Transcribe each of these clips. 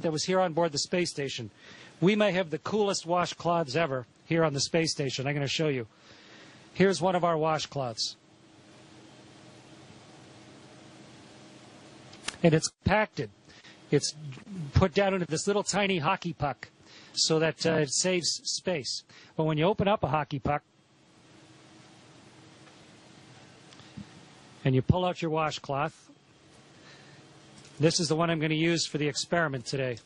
that was here on board the space station. We may have the coolest washcloths ever here on the space station. I'm going to show you. Here's one of our washcloths. And it's compacted. It's put down into this little tiny hockey puck so that it saves space. But when you open up a hockey puck and you pull out your washcloth, this is the one I'm going to use for the experiment today.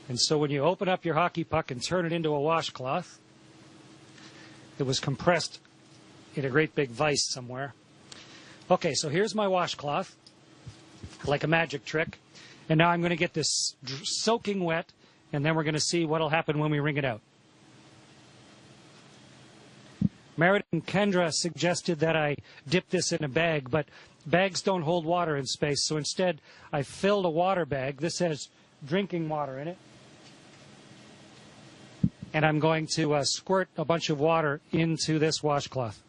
And so when you open up your hockey puck and turn it into a washcloth, it was compressed in a great big vise somewhere. Okay, so here's my washcloth, like a magic trick. And now I'm going to get this soaking wet, and then we're going to see what will happen when we wring it out. Meredith and Kendra suggested that I dip this in a bag, but bags don't hold water in space, so instead I filled a water bag. This has drinking water in it. And I'm going to squirt a bunch of water into this washcloth.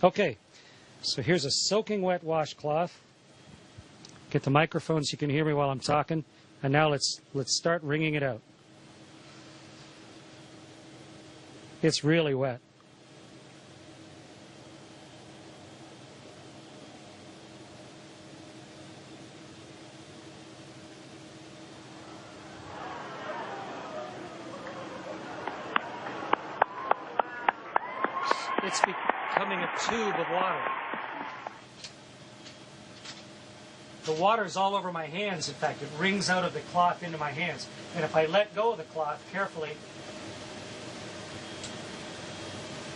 Okay, so here's a soaking wet washcloth. Get the microphone so you can hear me while I'm talking. And now let's start wringing it out. It's really wet. It's becoming a tube of water. The water's all over my hands, in fact. It wrings out of the cloth into my hands. And if I let go of the cloth carefully,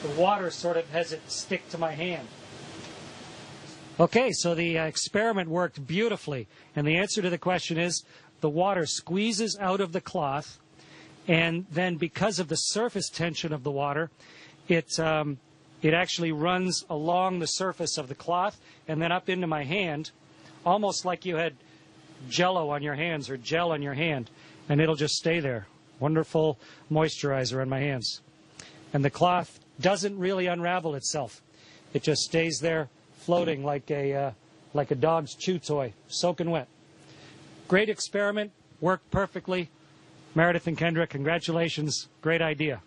the water sort of has it stick to my hand. Okay, so the experiment worked beautifully. And the answer to the question is the water squeezes out of the cloth, and then because of the surface tension of the water, it actually runs along the surface of the cloth and then up into my hand, almost like you had Jell-O on your hands or gel on your hand, and it'll just stay there. Wonderful moisturizer on my hands. And the cloth doesn't really unravel itself. It just stays there floating like a dog's chew toy, soaking wet. Great experiment, worked perfectly. Meredith and Kendra, congratulations. Great idea.